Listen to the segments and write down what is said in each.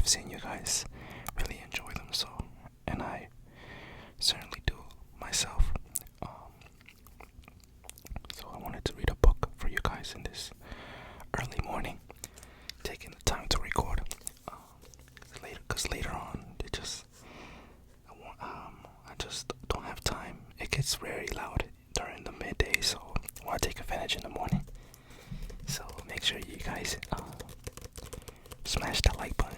I've seen you guys really enjoy them, and I certainly do myself. So I wanted to read a book for you guys in this early morning, taking the time to record. Because later on, I just don't have time. It gets very loud during the midday, so I want to take advantage in the morning. So make sure you guys smash that like button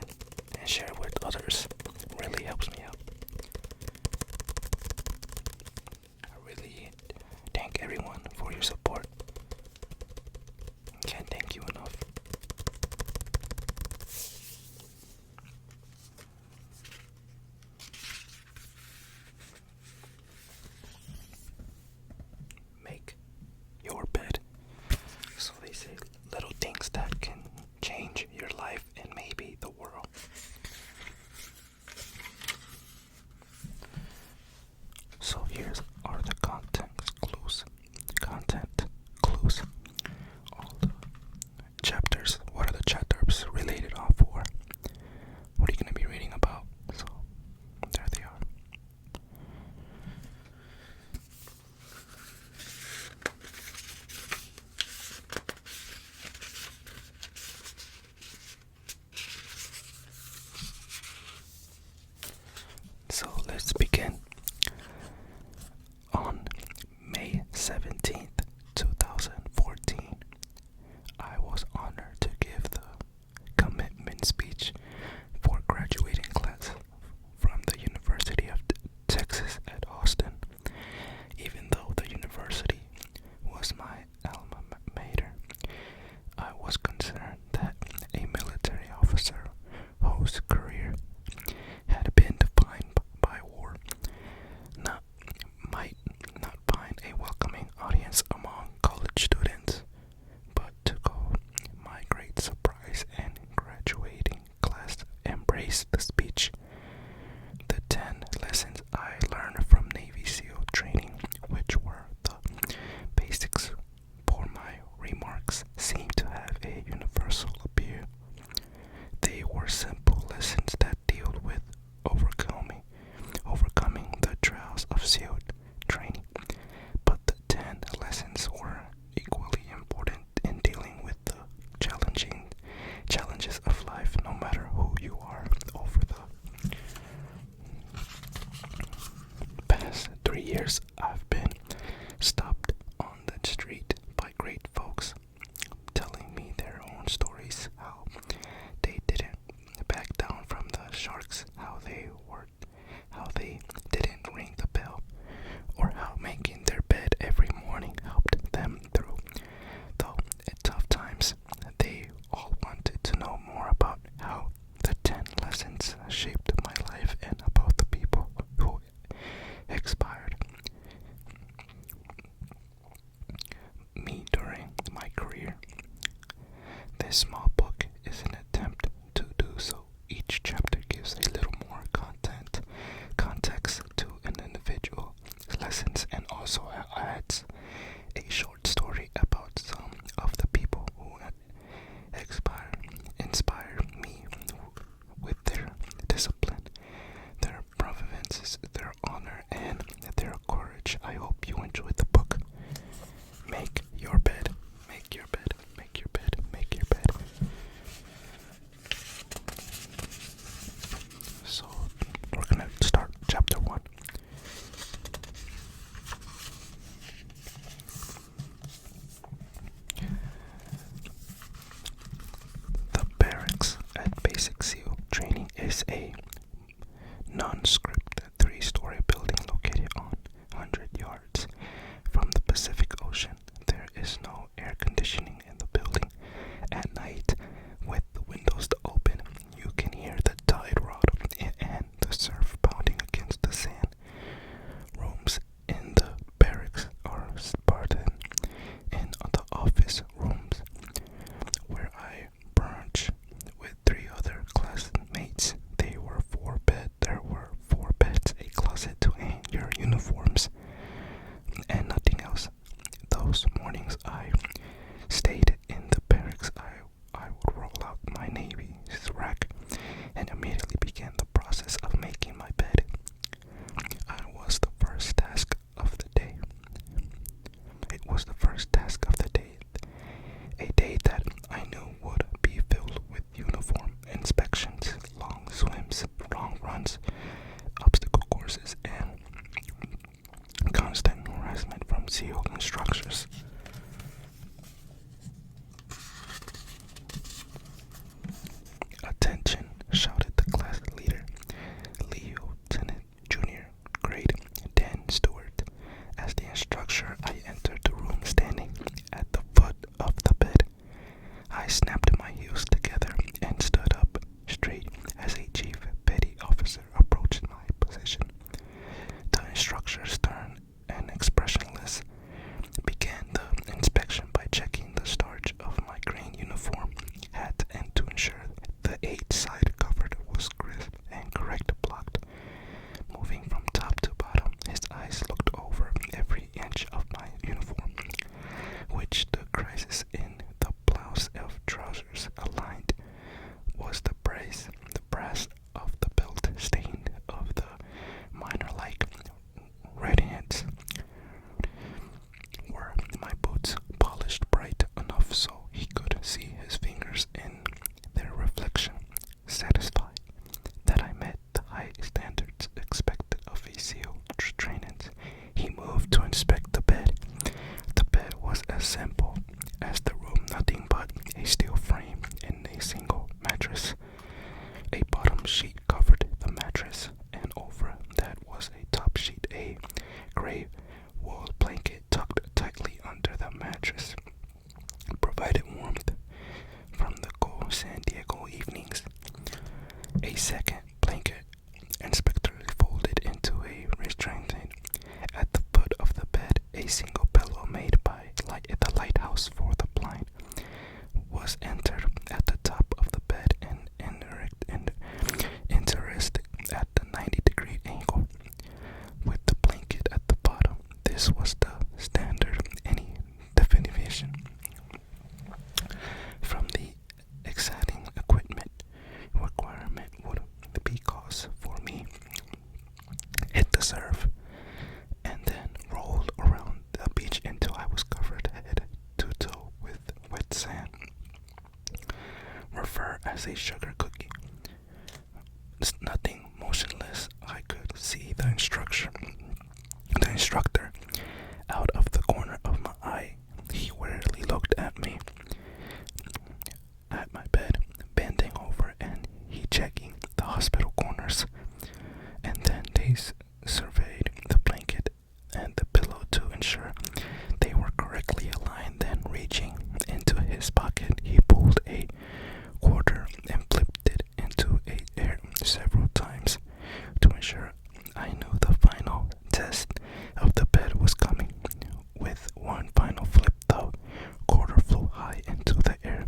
and share it with others. It really helps me out. I really thank everyone for your support. Can't thank you enough. Make your bed. So they say little things that can change your life and maybe the world. So here's are the content clues. All the chapters. What are the chapters related off for? What are you going to be reading about? So there they are. So let's begin. On May 17th, 2014, I was honored to give the commencement speech for graduating class from the University of Texas at Austin. Even though the university was my alma mater, I was concerned that a military officer whose career had been defined by war might not find a welcoming audience among college students. But to my great surprise and graduating class embraced the speech. The 10 lessons I learned from Navy SEAL training, which were the basics for my remarks, seemed to have a universal appeal. They were simple lessons that dealt with overcoming the trials of SEAL training. But the 10 lessons were equally important in dealing with the challenges of life, no matter who you are. Over the past 3 years, I've been stopped on the street by great folks telling me their own stories, how they didn't back down from the sharks, how they didn't ring the bell, or how making their bed every morning helped them through. Though at tough times, they all wanted to know more about how the 10 lessons shaped my life and about the people who inspired me during my career. This small book is an attempt to do so. Each chapter gives a little more context to an individual lessons, and also adds a short story about some of the people who inspired me with their discipline, their provenance, their honor, and their courage. I hope you enjoyed the book. Make your bed. Make your bed. Make your bed. Make your bed. So we're gonna start chapter 1. The barracks at Basic SEAL training is a non-script 3-story building located on 100 yards from the Pacific Ocean. There is no air conditioning in the building. At night, with the windows open, you can hear the tide rod and the surf pounding against the sand. Rooms in the barracks are spartan in the office rooms where I brunch with 3 other classmates. There were 4 beds, a closet to hang your uniforms, and nothing else. Those mornings I stayed in the barracks, I would roll out my Navy's rack and creases in the blouse of trousers aligned was the brass of the belt stained of the minor like red hands. Were my boots polished bright enough so he could see his fingers in their reflection? Satisfied that I met the high standards expected of a SEAL training, he moved to inspect the bed. The bed was as simple as the room, nothing but a steel frame and a single mattress. A bottom sheet covered the mattress, and over that was a top sheet, a gray wool blanket tucked tightly under the mattress, provided warmth from the cold San Diego evenings. A second blanket inspectorally folded into a restraint at the foot of the bed. A single pillow made by the lighthouse for the blind was entered at the top of the bed and interested at the 90-degree angle with the blanket at the bottom. This was the standard. Any definition from the exciting equipment requirement would be cause for me. Hit the surf and then rolled around the beach until I was covered head to toe with wet sand. Refer as a sugar cookie. Nothing motionless. I could see the instructor out of the corner of my eye. He warily looked at me, at my bed, bending over, and he checking the hospital corners, and then they surveyed the blanket and the pillow to ensure they were correctly aligned. Then reaching into his pocket, he pulled a quarter and flipped it into air several times to ensure I knew the final test of the bed was coming. With one final flip, the quarter flew high into the air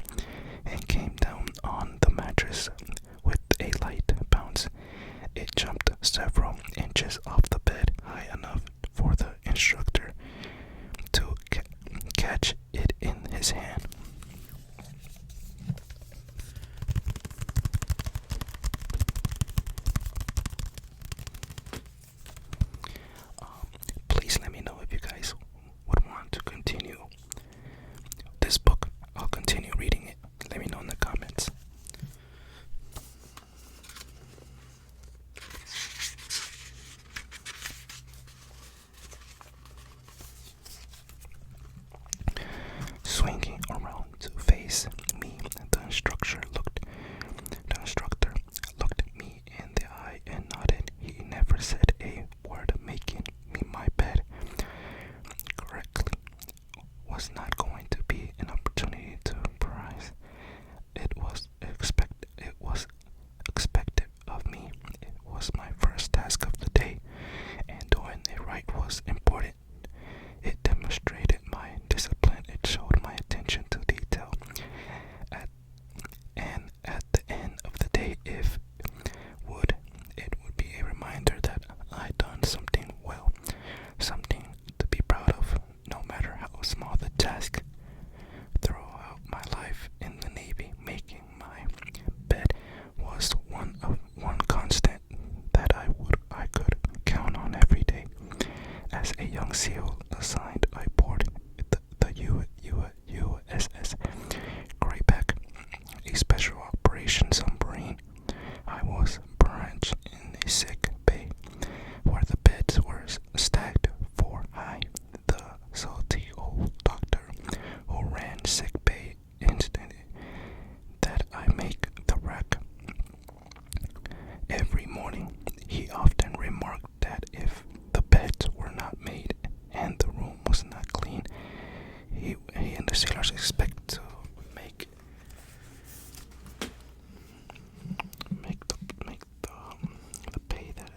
and came down on the mattress with a light bounce. It jumped several inches off the bed, high enough for the instructor to catch it in his hand. Please let me know if you guys would want to continue this book. I'll continue reading it. Let me know in the comments. Swinging around to face me, the instructor looked me in the eye and nodded. He never said a word, making me my bed correctly was not going to be an opportunity to prize. It was expected of me. It was my first task of the day, and doing it right was important. It demonstrated my discipline. It showed my attention to detail. At the end of the day, it would be a reminder that I'd done something well, something to be proud of, no matter how small the task. Throughout my life in the Navy, making my bed was one constant that I could count on every day. As a young SEAL assigned aboard the USS Greyback, a special operations submarine, I was branch in a sick bay where the beds were stacked 4 high. The salty old doctor who ran sick bay insisted that I make the rack every morning. He often remarked that if the beds were not made and the room was not clean, he and the sailors expect to make the pay that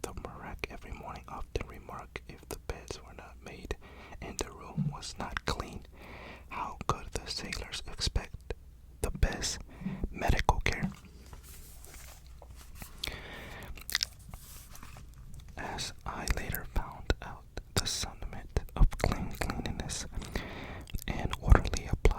the rack every morning. Often remark if the beds were not made and the room was not clean, how could the sailors expect the best medical care? As I later found out, the sentiment of cleanliness and orderly applied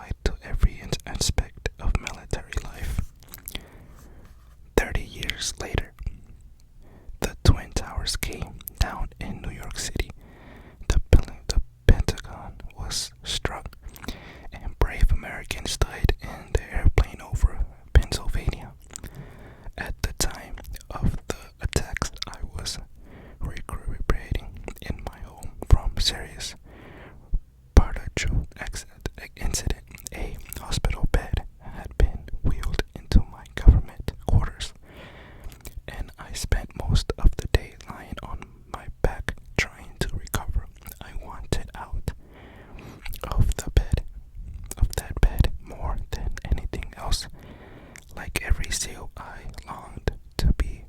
Navy SEAL, I longed to be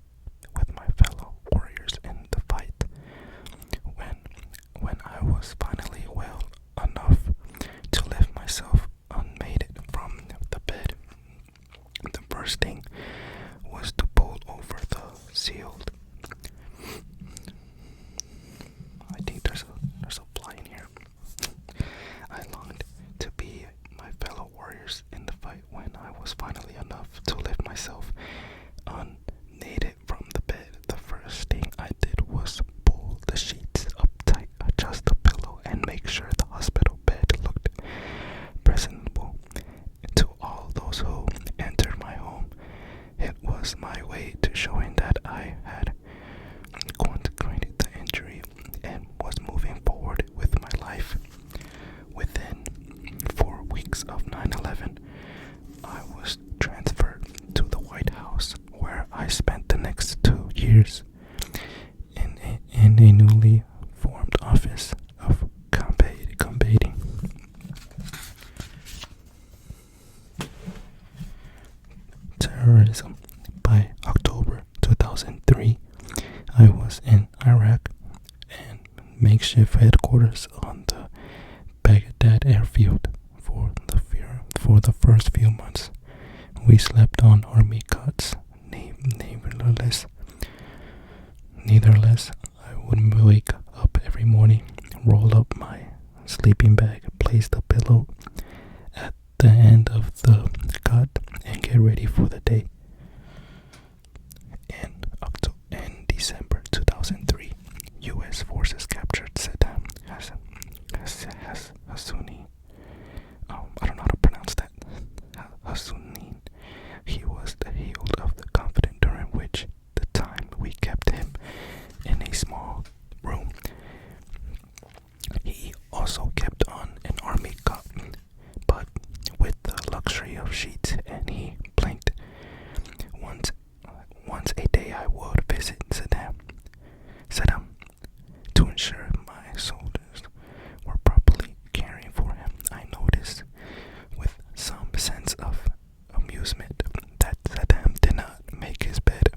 with my fellow warriors in the fight. When I was finally well enough to lift myself unmade it from the bed, the first thing was to pull over the sealed. I think there's a fly in here. I longed to be my fellow warriors in the fight when I was finally enough to lift myself unaided from the bed. The first thing I did was pull the sheets up tight, adjust the pillow, and make sure the hospital bed looked presentable to all those who entered my home. It was my way to showing that I had quantified the injury and was moving forward with my life. Within 4 weeks of 9/11, I was transferred to the White House, where I spent the next 2 years in a newly formed office of combating terrorism. By October 2003, I was in Iraq and makeshift headquarters on the Baghdad airfield. For the first few months, we slept on army cots. Nevertheless, I would wake up every morning, roll up my sleeping bag, place the pillow at the end of the cot, and get ready for the day. In December 2003, U.S. forces captured Saddam Hussein. I don't know how to pronounce that. Hussein. He was the heel of the conflict, during which the time we kept him in a small room. He also kept on an army cot, but with the luxury of sheets, and he blinked. Once a day I would visit Saddam to ensure my soldiers were properly caring for him. I noticed with some sense of amusement that Saddam did not make his bed.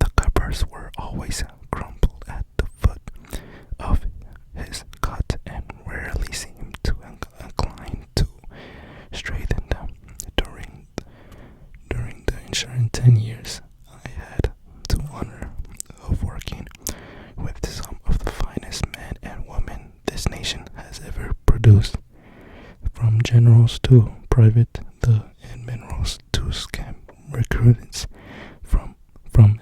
The covers were always crumpled at the foot of his cot and rarely seemed to incline to straighten them. During the ensuing 10 years, I had the honor of working with some of the finest men and women this nation has ever produced. From generals to private, the admirals to scam recruiters, from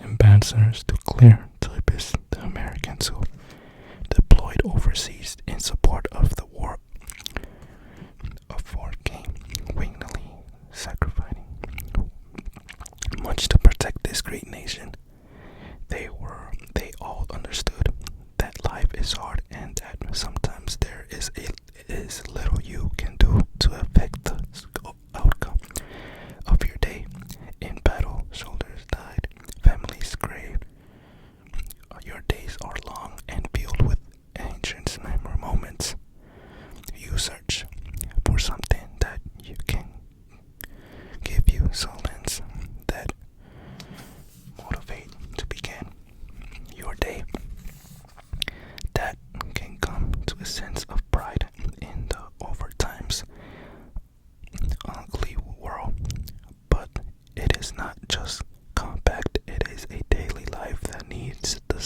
ambassadors to clear typists, the Americans who deployed overseas in support of the war came willingly sacrificing much to protect this great nation. They all understood that life is hard and that sometimes there is little you can do to affect the outcome of your day. In battle, soldiers died, families grieved. Your days are long and filled with ancient memory moments. You search for something that you can give you solace, that motivate to begin your day, that can come to a sense of pride in the overtimes ugly world. But it is not just compact, it is a daily life that needs the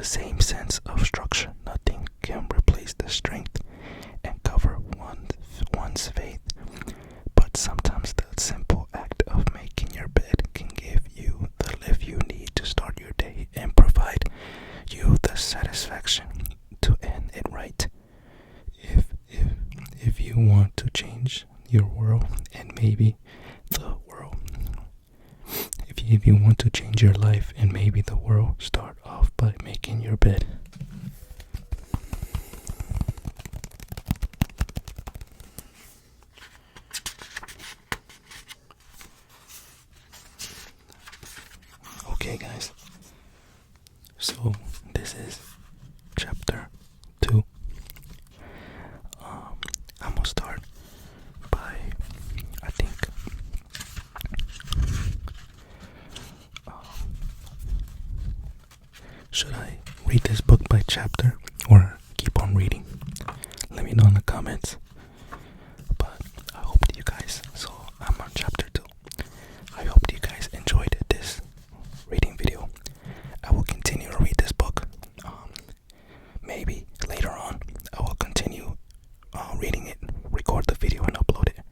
same sense of structure. Nothing can replace the strength and cover one's faith. But sometimes the simple act of making your bed can give you the lift you need to start your day and provide you the satisfaction to end it right. If you want to change your world and maybe the world, if you want to change your life and maybe the world, start off by making your bed. Okay, guys, so this is chapter 2. I'm gonna start by, I think, chapter or keep on reading? Let me know in the comments. But I hope that you guys, so I'm on chapter 2. I hope that you guys enjoyed this reading video. I will continue to read this book. Maybe later on I will continue reading it, record the video and upload it,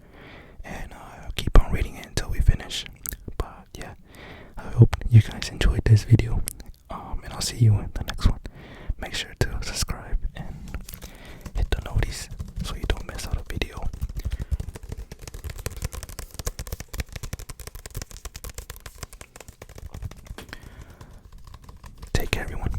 and keep on reading it until we finish. But yeah, I hope you guys enjoyed this video, and I'll see you in the next one. Make sure to subscribe and hit the notice so you don't miss out a video. Take care, everyone.